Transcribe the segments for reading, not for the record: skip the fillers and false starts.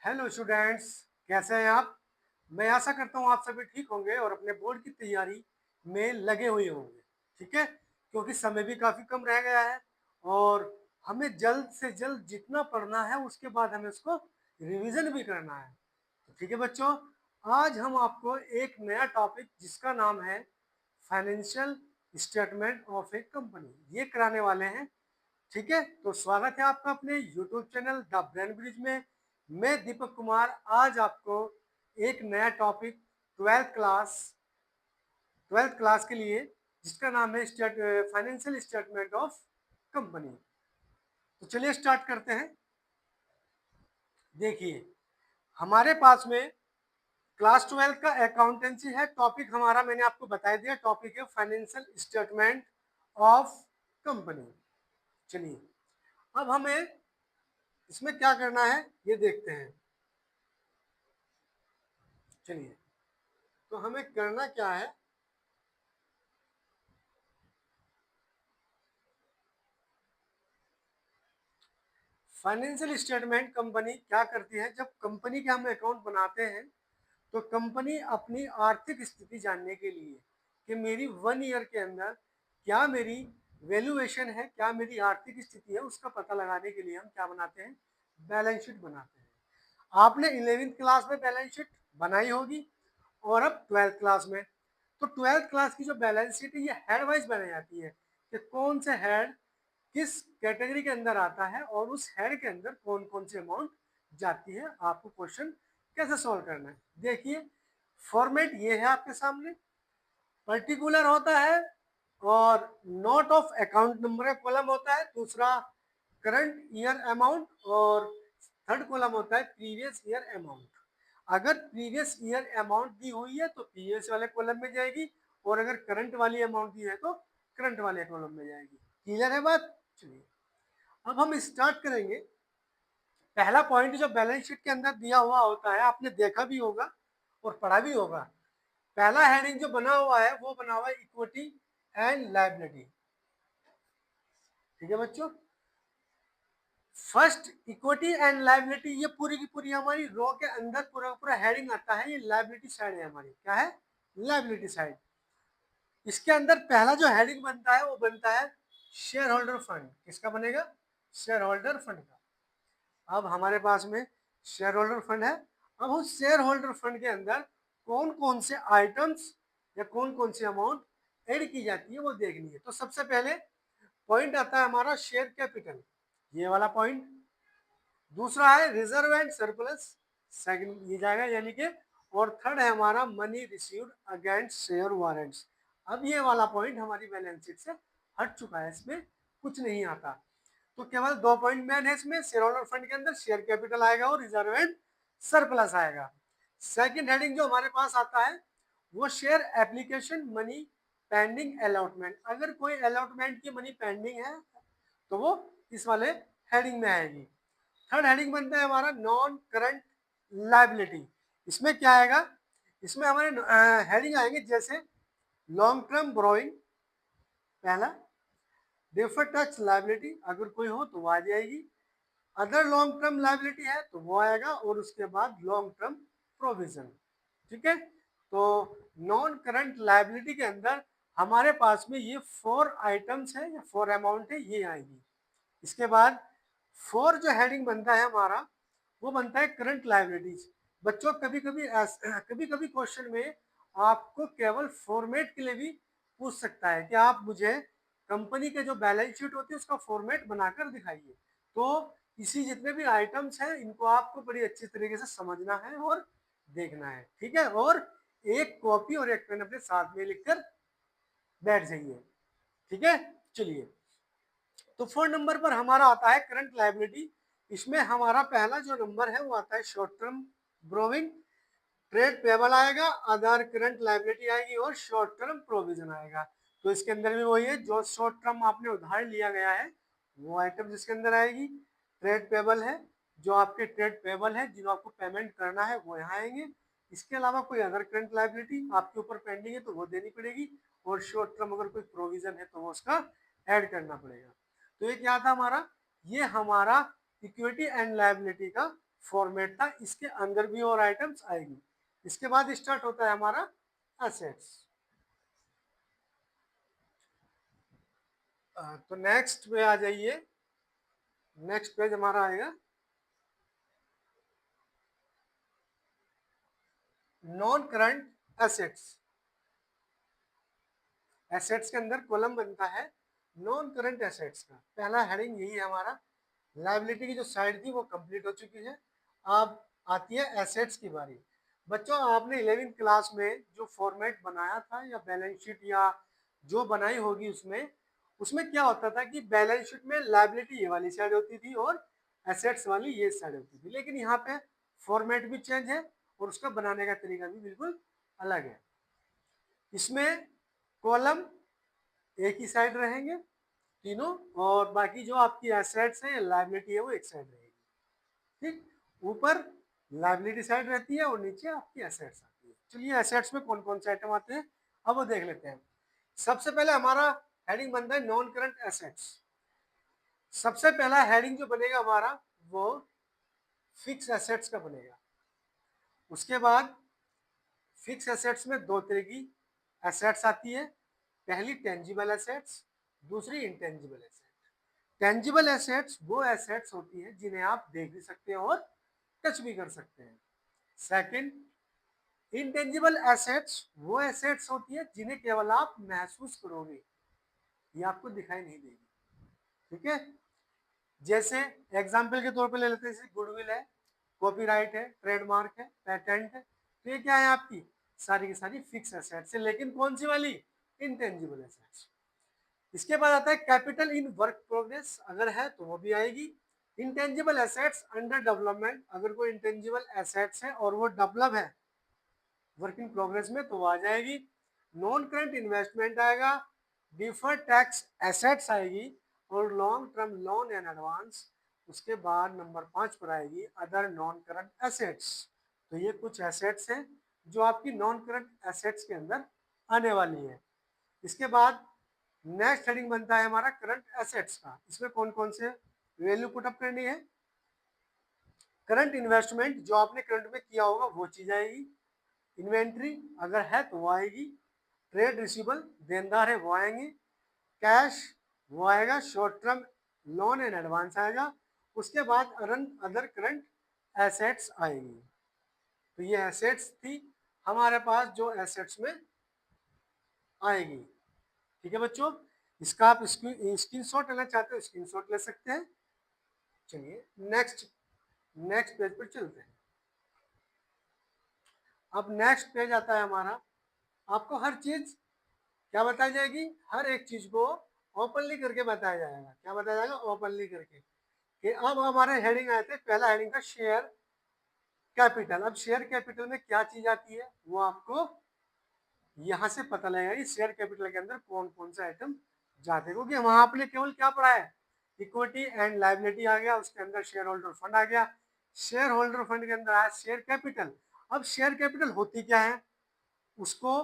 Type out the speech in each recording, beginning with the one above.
Hello students, कैसे हैं आप। मैं आशा करता हूँ आप सभी ठीक होंगे और अपने बोर्ड की तैयारी में लगे हुए होंगे। ठीक है, क्योंकि समय भी काफ़ी कम रह गया है और हमें जल्द से जल्द जितना पढ़ना है उसके बाद हमें उसको रिवीजन भी करना है। तो ठीक है बच्चों, आज हम आपको एक नया टॉपिक जिसका नाम है financial statement of A company ये कराने वाले हैं। ठीक है, तो स्वागत है आपका अपने YouTube channel the brain bridge में। मैं दीपक कुमार आज आपको एक नया टॉपिक ट्वेल्थ क्लास के लिए जिसका नाम है फाइनेंशियल स्टेटमेंट ऑफ कंपनी। तो चलिए स्टार्ट करते हैं। देखिए, हमारे पास में क्लास 12 का अकाउंटेंसी है। टॉपिक हमारा मैंने आपको बता दिया, टॉपिक है फाइनेंशियल स्टेटमेंट ऑफ कंपनी। चलिए, अब हमें इसमें क्या करना है ये देखते हैं। चलिए, तो हमें करना क्या है। फाइनेंशियल स्टेटमेंट कंपनी क्या करती है, जब कंपनी के हम अकाउंट बनाते हैं तो कंपनी अपनी आर्थिक स्थिति जानने के लिए कि मेरी 1 ईयर के अंदर क्या मेरी वैल्यूएशन है, क्या मेरी आर्थिक स्थिति है, उसका पता लगाने के लिए हम क्या बनाते हैं, बैलेंस शीट बनाते हैं। आपने 11वीं क्लास में बैलेंस शीट बनाई होगी और अब 12th क्लास में। तो 12th क्लास की जो बैलेंस शीट है ये हेड वाइज बनाई जाती है कि कौन से हेड किस कैटेगरी के अंदर आता है और उस हेड के अंदर कौन कौन सी अमाउंट जाती है। आपको क्वेश्चन कैसे सॉल्व करना है, देखिए फॉर्मेट ये है आपके सामने। पर्टिकुलर होता है और नोट ऑफ अकाउंट नंबर का कॉलम होता है, दूसरा करंट ईयर अमाउंट और थर्ड कॉलम होता है प्रीवियस ईयर अमाउंट। अगर प्रीवियस ईयर अमाउंट दी हुई है तो प्रीवियस वाले कॉलम में जाएगी और अगर करंट वाली अमाउंट दी है तो करंट वाले कॉलम में जाएगी। क्लियर है बात। चलिए, अब हम स्टार्ट करेंगे। पहला पॉइंट जो बैलेंस शीट के अंदर दिया हुआ होता है आपने देखा भी होगा और पढ़ा भी होगा। पहला हेडिंग जो बना हुआ है वो बना हुआ है इक्विटी एंड लायबिलिटी। ठीक है बच्चों, फर्स्ट इक्विटी एंड लायबिलिटी ये पूरी की पूरी हमारी रो के अंदर पूरा पूरा हेडिंग आता है। ये लायबिलिटी साइड है हमारी, क्या है, लायबिलिटी साइड। इसके अंदर पहला जो हेडिंग बनता है वो बनता है शेयर होल्डर फंड। किसका बनेगा, शेयर होल्डर फंड का। अब हमारे पास में शेयर होल्डर फंड है। अब उस शेयर होल्डर फंड के अंदर कौन कौन से आइटम्स या कौन कौन सी अमाउंट ऐड की जाती है वो देखनी है। तो सबसे पहले पॉइंट आता है हमारा शेयर कैपिटल, ये वाला पॉइंट। दूसरा है रिजर्व एंड सरप्लस, सेकंड ये जाएगा यानी कि। और थर्ड है हमारा money received against share warrants. अब ये वाला पॉइंट हमारी बैलेंस शीट से हट चुका है, इसमें कुछ नहीं आता। तो केवल 2 पॉइंट मेन है इसमें, शेयर होल्डर फंड के अंदर शेयर कैपिटल आएगा और रिजर्व एंड सरप्लस आएगा। सेकंड हेडिंग जो हमारे पास आता है वो share application money pending allotment. अगर कोई अलॉटमेंट की मनी पेंडिंग है तो वो इस वाले हेडिंग में आएगी। थर्ड हेडिंग बनता है हमारा नॉन करंट लायबिलिटी। इसमें क्या आएगा, इसमें हमारे हेडिंग आएंगे जैसे लॉन्ग टर्म बोरोइंग पहला, डिफर्ड टैक्स लायबिलिटी अगर कोई हो तो वो आ जाएगी, अदर लॉन्ग टर्म लायबिलिटी है तो वो आएगा और उसके बाद लॉन्ग टर्म प्रोविजन। ठीक है, तो नॉन करंट लायबिलिटी के अंदर हमारे पास में ये 4 आइटम्स है या 4 अमाउंट है, ये आएगी। इसके बाद 4 जो हेडिंग बनता है हमारा वो बनता है करंट लायबिलिटीज। बच्चों कभी कभी क्वेश्चन में आपको केवल फॉर्मेट के लिए भी पूछ सकता है कि आप मुझे कंपनी के जो बैलेंस शीट होती है उसका फॉर्मेट बनाकर दिखाइए। तो इसी जितने भी आइटम्स हैं इनको आपको बड़ी अच्छी तरीके से समझना है और देखना है। ठीक है, और एक कॉपी और एक पेन अपने साथ में लिखकर बैठ जाइए। ठीक है, चलिए, तो 4 नंबर पर हमारा आता है करंट लायबिलिटी। इसमें हमारा पहला जो नंबर है वो आता है शॉर्ट टर्म ब्रोविंग, ट्रेड पेबल आएगा, अदर करंट लायबिलिटी आएगी और शॉर्ट टर्म प्रोविजन आएगा। तो इसके अंदर भी वही है, जो शॉर्ट टर्म आपने उधार लिया गया है वो आइटम जिसके अंदर आएगी। ट्रेड पेबल है, जो आपके ट्रेड पेबल है जिनको आपको पेमेंट करना है वो यहाँ आएंगे। इसके अलावा कोई अदर करंट लायबिलिटी आपके ऊपर पेंडिंग है तो वो देनी पड़ेगी, और शॉर्ट टर्म अगर कोई प्रोविजन है तो वो उसका ऐड करना पड़ेगा। तो ये क्या था हमारा, ये हमारा इक्विटी एंड लायबिलिटी का फॉर्मेट था, इसके अंदर भी और आइटम्स आएगी। इसके बाद स्टार्ट होता है हमारा एसेट्स। तो नेक्स्ट पे आ जाइए, नेक्स्ट पेज हमारा आएगा नॉन करंट एसेट्स। एसेट्स के अंदर कॉलम बनता है नॉन करंट एसेट्स का। पहला हेडिंग यही है हमारा। लायबिलिटी की जो साइड थी वो कंप्लीट हो चुकी है। अब आती है एसेट्स की बारी। बच्चों आपने 11वीं क्लास में जो फॉर्मेट बनाया था या बैलेंस शीट या जो बनाई होगी उसमें उसमें क्या होता था कि बैलेंस शीट में लायबिलिटी ये वाली साइड होती थी और एसेट्स वाली ये साइड होती थी। लेकिन यहाँ पे फॉर्मेट भी चेंज है और उसका बनाने का तरीका भी बिल्कुल अलग है। इसमें कॉलम एक ही साइड रहेंगे तीनों, और बाकी जो आपकी एसेट्स है लायबिलिटी है वो एक साइड रहेगी। ठीक, ऊपर लायबिलिटी साइड रहती है और नीचे आपकी एसेट्स आती है। चलिए एसेट्स में कौन कौन से आइटम आते हैं अब वो देख लेते हैं। सबसे पहले हमारा हेडिंग बनता है नॉन करंट एसेट्स। सबसे पहला हेडिंग जो बनेगा हमारा वो फिक्स एसेट्स का बनेगा। उसके बाद फिक्स एसेट्स में दो तरह की एसेट्स आती है, पहली टेंजिबल एसेट्स, दूसरी इंटेंजिबल एसेट्स। टेंजिबल एसेट्स वो एसेट्स होती है जिन्हें आप देख भी सकते हैं और टच भी कर सकते हैं। सेकंड, इंटेंजिबल एसेट्स वो एसेट्स होती है जिन्हें केवल आप महसूस करोगे, ये आपको दिखाई नहीं देगी। ठीक है, जैसे एग्जाम्पल के तौर पे ले लेते हैं, जैसे गुडविल है, कॉपीराइट है, ट्रेडमार्क है, पेटेंट है, तो ये क्या है आपकी सारी की सारी फिक्स एसेट्स है। लेकिन कौन सी वाली, इंटेंजिबल एसेट्स। इसके बाद आता है कैपिटल इन वर्क प्रोग्रेस, अगर है तो वो भी आएगी। इंटेंजिबल एसेट्स अंडर डेवलपमेंट, अगर कोई इंटेंजिबल एसेट्स है और वो डेवलप है वर्क इन प्रोग्रेस में तो वो आ जाएगी। नॉन करंट इन्वेस्टमेंट आएगा, डिफर्ड टैक्स एसेट्स आएगी और long term loan and advance. उसके बाद नंबर 5 पर आएगी अदर नॉन करंट एसेट्स। तो ये कुछ एसेट्स हैं जो आपकी नॉन करंट एसेट्स के अंदर आने वाली है। इसके बाद नेक्स्ट हेडिंग बनता है हमारा करंट एसेट्स का। इसमें कौन कौन से वैल्यू पुटअप करनी है। करंट इन्वेस्टमेंट जो आपने करंट में किया होगा वो चीज आएगी। इन्वेंट्री अगर है तो वो आएगी। ट्रेड रिसीवेबल देनदार है वो आएंगे। कैश वो आएगा। Short term loan and advance आएगा। उसके बाद अदर करंट एसेट्स आएगी। तो ये एसेट्स थी हमारे पास जो एसेट्स में आएगी। ठीक है बच्चों, इसका आप स्क्रीनशॉट लेना चाहते हो स्क्रीनशॉट ले सकते हैं। चलिए नेक्स्ट नेक्स्ट पेज पर चलते हैं। अब नेक्स्ट पेज आता है हमारा। आपको हर चीज क्या बताई जाएगी, हर एक चीज को ओपनली करके बताया जाएगा। क्या बताया जाएगा, ओपनली करके। कि अब हमारे हेडिंग आए थे, पहला हेडिंग था शेयर कैपिटल। अब शेयर कैपिटल में क्या चीज आती है वो आपको यहाँ से पता लगेगा कि शेयर कैपिटल के अंदर कौन कौन से आइटम जाते हैं। क्योंकि वहां आपने केवल क्या पढ़ा है, इक्विटी एंड लायबिलिटी आ गया, उसके अंदर शेयर होल्डर फंड आ गया, शेयर होल्डर फंड के अंदर आया शेयर कैपिटल। अब शेयर कैपिटल होती क्या है, उसको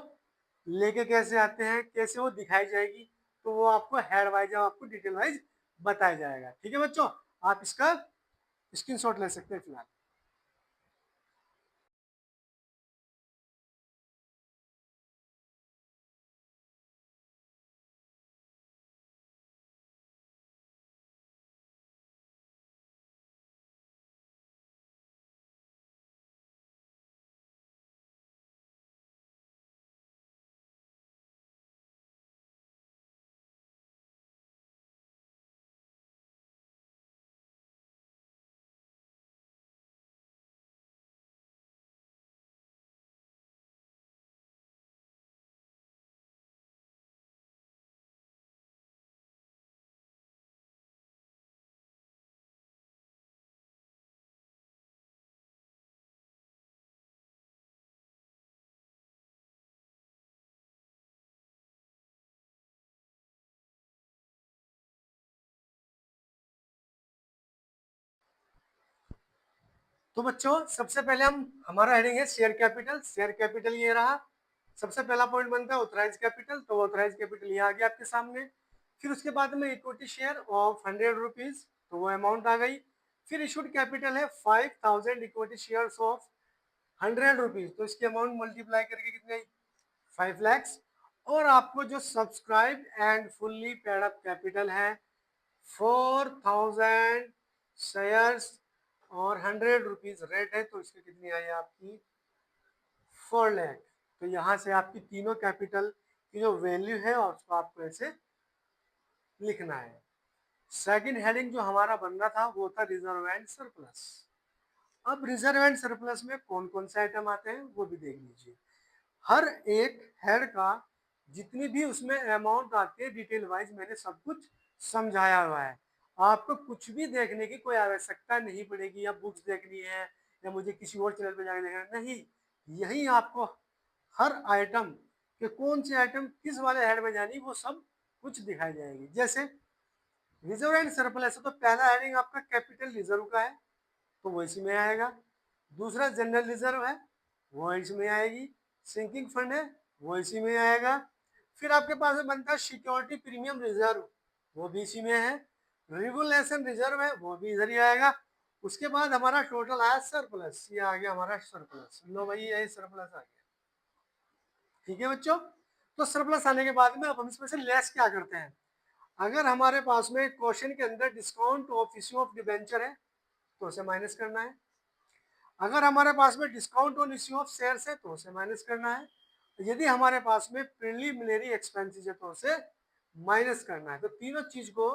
लेके कैसे आते हैं, कैसे वो दिखाई जाएगी, तो वो आपको हेड वाइज आपको डिटेल वाइज बताया जाएगा। ठीक है बच्चों, आप इसका स्क्रीनशॉट ले सकते हैं फिलहाल। तो बच्चों सबसे पहले हमारा हेडिंग है शेयर कैपिटल। शेयर कैपिटल ये रहा, सबसे पहला पॉइंट बनता है ऑथराइज कैपिटल। तो ऑथराइज कैपिटल ये आ गया आपके सामने। फिर उसके बाद में इक्विटी शेयर ऑफ 100 रुपीज, तो वो अमाउंट आ गई। फिर इशूड कैपिटल है 5000 इक्विटी शेयर्स ऑफ 100 रुपीज, तो इसकी अमाउंट मल्टीप्लाई करके कितनी आई 5 lakhs। और आपको जो subscribe and fully paid up capital है 4000 शेयर्स और 100 रुपीज रेट है, तो इसकी कितनी आई आपकी 4 लाख। तो यहाँ से आपकी तीनों कैपिटल की जो वैल्यू है और उसको आपको ऐसे लिखना है। सेकंड हेडिंग जो हमारा बन रहा था वो था रिजर्व एंड सरप्लस। अब रिजर्व एंड सरप्लस में कौन कौन से आइटम आते हैं वो भी देख लीजिए। हर एक हेड का जितनी भी उसमें अमाउंट आती है डिटेल वाइज मैंने सब कुछ समझाया हुआ है। आपको कुछ भी देखने की कोई आवश्यकता नहीं पड़ेगी, या बुक्स देखनी है या मुझे किसी और चैनल पर जाकर देखना नहीं, यही आपको हर आइटम के कौन से आइटम किस वाले हेड में जानी वो सब कुछ दिखाई जाएगी। जैसे रिजर्व एंड सरप्लस है तो पहला हेडिंग आपका कैपिटल रिजर्व का है तो वो इसमें आएगा। दूसरा जनरल रिजर्व है वो इसमें आएगी। सिंकिंग फंड है वो इसी में आएगा। फिर आपके पास में बनता है सिक्योरिटी प्रीमियम रिजर्व, वो भी इसी में है। रेगुलेशन रिजर्व है वो भी इधर ही आएगा। उसके बाद हमारा टोटल आया सरप्लस, ये आ गया हमारा सरप्लस। लो भाई ये सरप्लस आ गया। ठीक है बच्चों, तो सरप्लस आने के बाद में अब हम इसमें से लेस क्या करते हैं। अगर हमारे पास में क्वेश्चन के अंदर discount of issue of debenture है तो उसे माइनस करना है। अगर हमारे पास में discount on issue of shares है तो उसे माइनस करना है। यदि हमारे पास में प्रिलिमिनरी एक्सपेंसेस है तो उसे माइनस करना है। तो तीनों चीज को,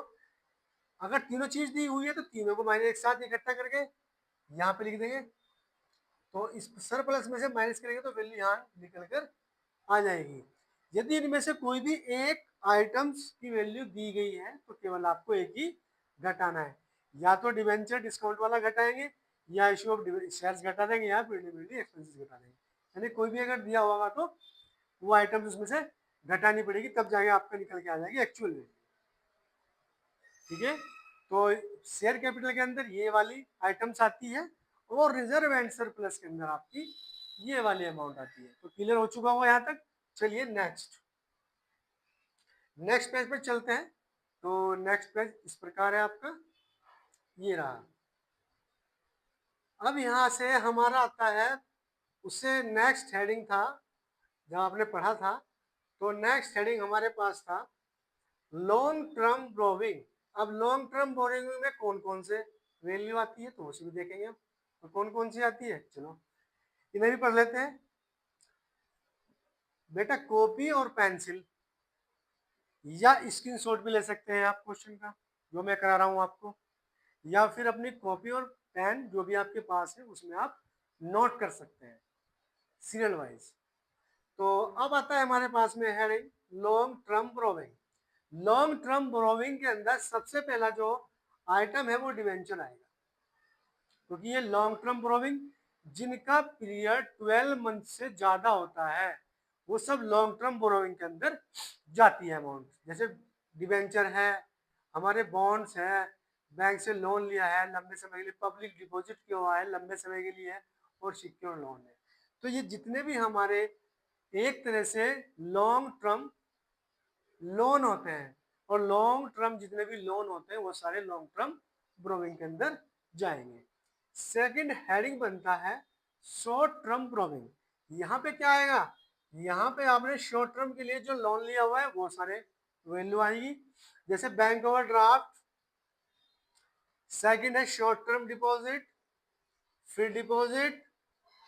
अगर तीनों चीज दी हुई है तो तीनों को माइनस एक साथ इकट्ठा करके यहाँ पे लिख देंगे। तो इस सरप्लस में से माइनस करेंगे तो वैल्यू यहाँ निकल कर आ जाएगी। यदि इनमें से कोई भी एक आइटम्स की वैल्यू दी गई है तो केवल आपको एक ही घटाना है, या तो डिवेंचर डिस्काउंट वाला घटाएंगे या इशू ऑफ शेयर्स घटा देंगे या प्रीलिमिनरी एक्सपेंसेस घटा देंगे। यानी कोई भी अगर दिया होगा तो वो आइटम्स उसमें से घटानी पड़ेगी, तब जाके आपका निकल के आ जाएगी एक्चुअल वैल्यू। ठीक है, तो शेयर कैपिटल के अंदर ये वाली आइटम्स आती है और रिजर्व एंड सरप्लस के अंदर आपकी ये वाली अमाउंट आती है। तो क्लियर हो चुका होगा यहाँ तक। चलिए नेक्स्ट पेज पर चलते हैं। तो नेक्स्ट पेज इस प्रकार है आपका, ये रहा। अब यहाँ से हमारा आता है, उससे नेक्स्ट हेडिंग था जब आपने पढ़ा था, तो नेक्स्ट हेडिंग हमारे पास था लॉन्ग टर्म बोरोइंग। अब लॉन्ग टर्म बोरोइंग में कौन कौन से वैल्यू आती है तो उसे भी देखेंगे हम, तो कौन कौन सी आती है चलो इन्हें भी पढ़ लेते हैं। बेटा कॉपी और पेंसिल या स्क्रीनशॉट भी ले सकते हैं आप क्वेश्चन का जो मैं करा रहा हूँ आपको, या फिर अपनी कॉपी और पेन जो भी आपके पास है उसमें आप नोट कर सकते हैं सीरियल वाइज। तो अब आता है हमारे पास में heading long term borrowing. Long term borrowing के अंदर सबसे पहला जो आइटम है वो डिवेंचर आएगा, क्योंकि ये लॉन्ग टर्म बोरोइंग जिनका पीरियड 12 मंथ से ज्यादा होता है वो सब लॉन्ग टर्म बोरोइंग के अंदर जाती है अमाउंट। जैसे डिवेंचर है, हमारे बॉन्ड्स है, बैंक से लोन लिया है लंबे समय के लिए, पब्लिक डिपॉजिट किया हुआ है लंबे समय के लिए, और सिक्योर लोन है। तो ये जितने भी हमारे एक तरह से लॉन्ग टर्म लोन होते हैं, और लॉन्ग टर्म जितने भी लोन होते हैं वो सारे लॉन्ग टर्म बोरोइंग के अंदर जाएंगे। सेकंड हेडिंग बनता है शॉर्ट टर्म बोरोइंग। यहाँ पे क्या आएगा, यहाँ पे आपने शॉर्ट टर्म के लिए जो लोन लिया हुआ है वो सारे वैल्यू आएगी। जैसे बैंक ओवरड्राफ्ट, सेकंड है शॉर्ट टर्म डिपॉजिट, फिर डिपॉजिट,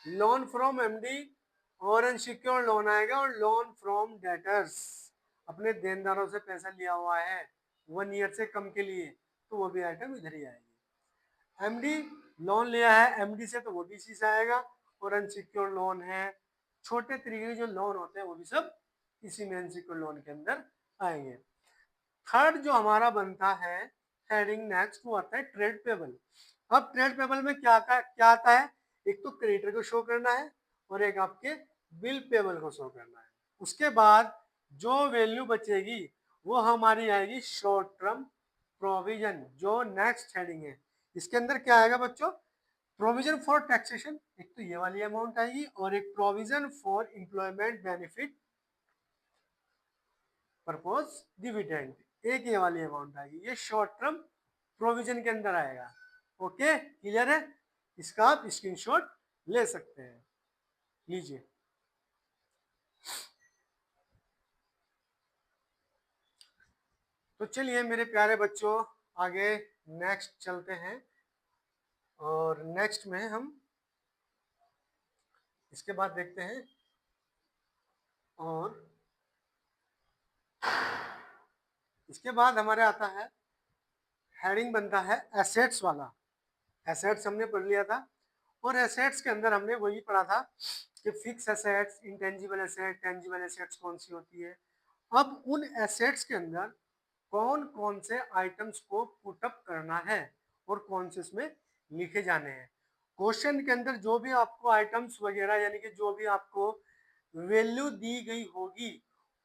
लोन फ्रॉम एमडी, और अनसिक्योर्ड लोन आएगा, और लोन फ्रॉम डेटर्स, अपने देनदारों से पैसा लिया हुआ है 1 ईयर से कम के लिए, तो वो भी आइटम इधर ही आएगी। एमडी लोन लिया है एमडी से तो वो भी इसी से आएगा, और अनसिक्योर्ड लोन है, छोटे तरीके के जो लोन होते हैं वो भी सब इसी में अनसिक्योर्ड लोन के अंदर आएंगे। थर्ड जो हमारा बनता है हेडिंग नेक्स्ट वो आता है ट्रेड पेबल। अब ट्रेड पेबल में क्या आता है, एक तो क्रेडिटर को शो करना है और एक आपके बिल पेबल को शो करना है। उसके बाद जो वैल्यू बचेगी वो हमारी आएगी शॉर्ट टर्म प्रोविजन, जो नेक्स्ट हेडिंग है। इसके अंदर क्या आएगा बच्चों, प्रोविजन फॉर टैक्सेशन, एक तो ये वाली अमाउंट आएगी, और एक provision for employment benefit purpose dividend, एक ये वाली अमाउंट आएगी। ये शॉर्ट टर्म प्रोविजन के अंदर आएगा। ओके, क्लियर है? इसका आप स्क्रीनशॉट ले सकते हैं, लीजिए। तो चलिए मेरे प्यारे बच्चों, आगे नेक्स्ट चलते हैं, और नेक्स्ट में हम इसके बाद देखते हैं, और इसके बाद हमारे आता है हेडिंग बनता है एसेट्स वाला। एसेट्स हमने पढ़ लिया था, और एसेट्स के अंदर हमने वही पढ़ा था कि fix assets, intangible asset, tangible assets कौन सी होती है। अब उन एसेट्स के अंदर कौन कौन से आइटम्स को पुटअप करना है और कौन से इसमें लिखे जाने हैं। क्वेश्चन के अंदर जो भी आपको आइटम्स वगैरह, यानी कि जो भी आपको वैल्यू दी गई होगी,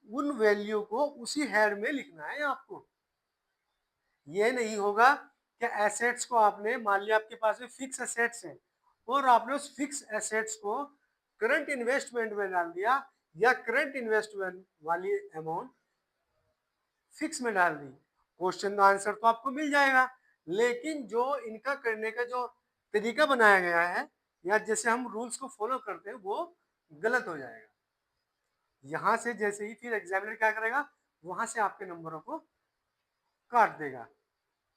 उन वैल्यू को उसी हेड में लिखना है आपको। ये नहीं होगा कि एसेट्स को आपने, मान लिया आपके पास में फिक्स एसेट्स है और आपने उस फिक्स एसेट्स को करंट इन्वेस्टमेंट में डाल दिया, या करंट इन्वेस्टमेंट वाली अमाउंट फिक्स में डाल दी। क्वेश्चन का आंसर तो आपको मिल जाएगा, लेकिन जो इनका करने का जो तरीका बनाया गया है, या जैसे हम रूल्स को फॉलो करते हैं, वो गलत हो जाएगा। यहां से जैसे ही फिर एग्जामिनर क्या करेगा, वहां से आपके नंबरों को काट देगा।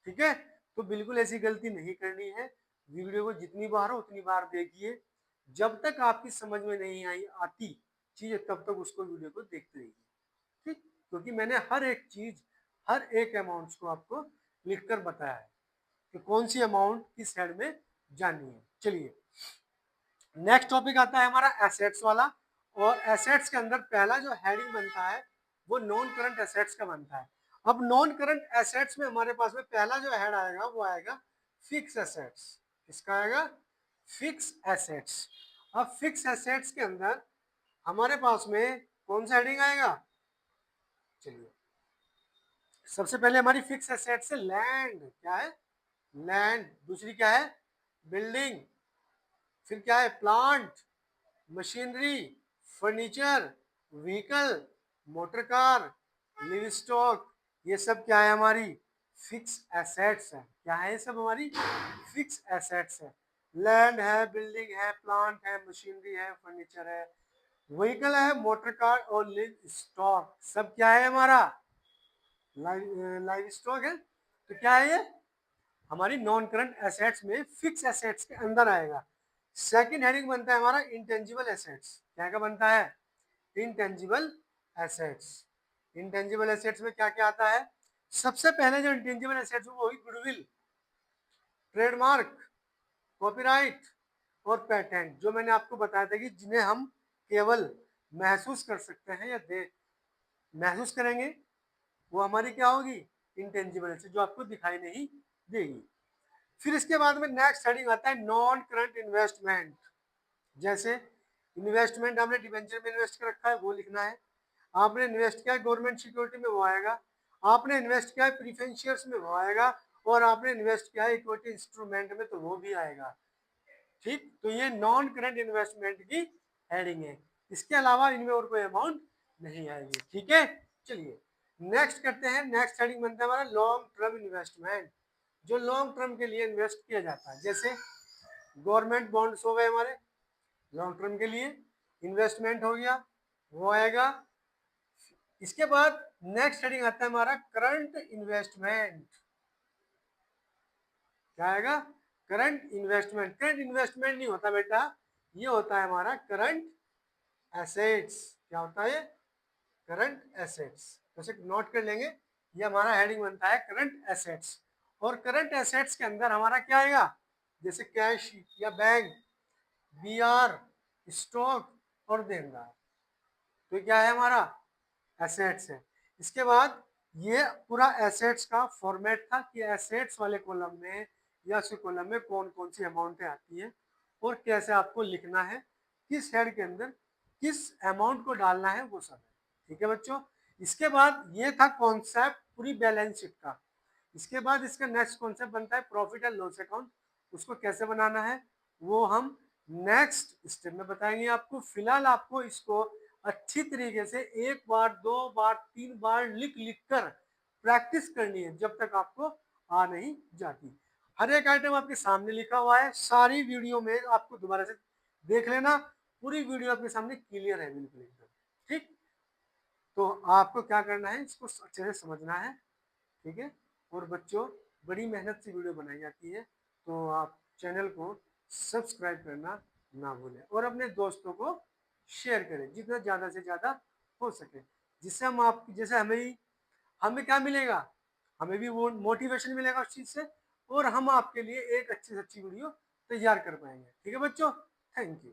ठीक है, तो बिल्कुल ऐसी गलती नहीं करनी है। वीडियो को जितनी बार हो उतनी बार देखिए, जब तक आपकी समझ में नहीं आई आती चीज, तब तक उसको वीडियो को देखते रहिए। ठीक, क्योंकि मैंने हर एक चीज, हर एक अमाउंट को आपको लिखकर बताया है कि कौन सी अमाउंट किस हेड में जानी है। चलिए नेक्स्ट टॉपिक आता है हमारा एसेट्स वाला, और एसेट्स के अंदर पहला जो हेडिंग बनता है वो नॉन करंट एसेट्स का बनता है। अब नॉन करंट एसेट्स में हमारे पास में पहला जो हेड आएगा वो आएगा फिक्स एसेट्स। किसका आएगा? Fix assets. अब फिक्स एसेट्स के अंदर हमारे पास में कौन सा हेडिंग आएगा? चलिए सबसे पहले हमारी फिक्स एसेट्स है लैंड। क्या है? लैंड। दूसरी क्या है? बिल्डिंग। फिर क्या है? Plant, machinery, furniture, vehicle, motor car, live stock. ये सब क्या है? हमारी फिक्स एसेट्स है। क्या है? ये सब हमारी फिक्स एसेट्स है। लैंड है, बिल्डिंग है, प्लांट है, मशीनरी है, फर्नीचर है, व्हीकल है, मोटर कार और लिव स्टॉक। सब क्या है? हमारा लाइव स्टॉक है। तो क्या है ये? हमारी नॉन करंट एसेट्स में फिक्स एसेट्स के अंदर आएगा। सेकंड हेडिंग बनता है हमारा इंटेंजिबल एसेट्स। क्या क्या बनता है? Intangible assets. इंटेंजिबल एसेट्स में क्या क्या आता है? सबसे पहले जो इंटेंजिबल एसेट्स वो वही गुडविल, ट्रेडमार्क, कॉपीराइट और पेटेंट, जो मैंने आपको बताया था कि जिन्हें हम केवल महसूस कर सकते हैं या महसूस करेंगे, वो हमारी क्या होगी? इंटेंजिबल एसेट, जो आपको दिखाई नहीं देगी। फिर इसके बाद में नेक्स्ट हेडिंग आता है नॉन करंट इन्वेस्टमेंट। जैसे इन्वेस्टमेंट आपने डिबेंचर में इन्वेस्ट कर रखा है, वो लिखना है। आपने इन्वेस्ट किया है गवर्नमेंट सिक्योरिटी में, वो आएगा। आपने इन्वेस्ट किया है प्रीफरेंस शेयर्स में, वो आएगा। और आपने इन्वेस्ट किया है इक्विटी इंस्ट्रूमेंट में, तो वो भी आएगा। ठीक, तो ये नॉन करंट इन्वेस्टमेंट की हेडिंग है। इसके अलावा इनमें और कोई अमाउंट नहीं आएगी। ठीक है, चलिए नेक्स्ट करते हैं। नेक्स्ट हेडिंग बनता है हमारा लॉन्ग टर्म इन्वेस्टमेंट, जो लॉन्ग टर्म के लिए इन्वेस्ट किया जाता है। जैसे गवर्नमेंट बॉन्ड्स हो गए हमारे, लॉन्ग टर्म के लिए इन्वेस्टमेंट हो गया, वो आएगा। इसके बाद नेक्स्ट हेडिंग आता है हमारा करंट इन्वेस्टमेंट। क्या आएगा? Current investment. करंट इन्वेस्टमेंट नहीं होता बेटा, ये होता है हमारा करंट एसेट्स। क्या होता है? Current assets. जैसे नोट कर लेंगे, ये हमारा हेडिंग बनता है करंट एसेट्स। और करंट एसेट्स के अंदर हमारा क्या आएगा? जैसे कैश या बैंक, बीआर, स्टॉक और देनदार। तो क्या है? हमारा एसेट्स है। इसके बाद ये पूरा एसेट्स का फॉर्मेट था कि एसेट्स वाले कॉलम में या उसी कॉलम में कौन कौन सी अमाउंटें आती हैं और कैसे आपको लिखना है, किस हेड के अंदर किस अमाउंट को डालना है, वो सब है। ठीक है बच्चों, इसके बाद ये था कॉन्सेप्ट पूरी बैलेंस शीट का। इसके बाद इसका नेक्स्ट कॉन्सेप्ट बनता है प्रॉफिट एंड लॉस अकाउंट। उसको कैसे बनाना है वो हम नेक्स्ट स्टेप में बताएंगे आपको। फिलहाल आपको इसको अच्छी तरीके से एक बार, दो बार, तीन बार लिख लिख कर प्रैक्टिस करनी है, जब तक आपको आ नहीं जाती। हर एक आइटम आपके सामने लिखा हुआ है, सारी वीडियो में आपको दोबारा से देख लेना, पूरी वीडियो आपके सामने क्लियर है बिल्कुल एकदम। ठीक, तो आपको क्या करना है, इसको अच्छे से समझना है। ठीक है, और बच्चों बड़ी मेहनत से वीडियो बनाई जाती है, तो आप चैनल को सब्सक्राइब करना ना भूलें और अपने दोस्तों को शेयर करें जितना ज़्यादा से ज़्यादा हो सके, जिससे हम आप जैसे हमें हमें क्या मिलेगा, हमें भी वो मोटिवेशन मिलेगा उस चीज़ से, और हम आपके लिए एक अच्छी से अच्छी वीडियो तैयार कर पाएंगे। ठीक है बच्चों, थैंक यू।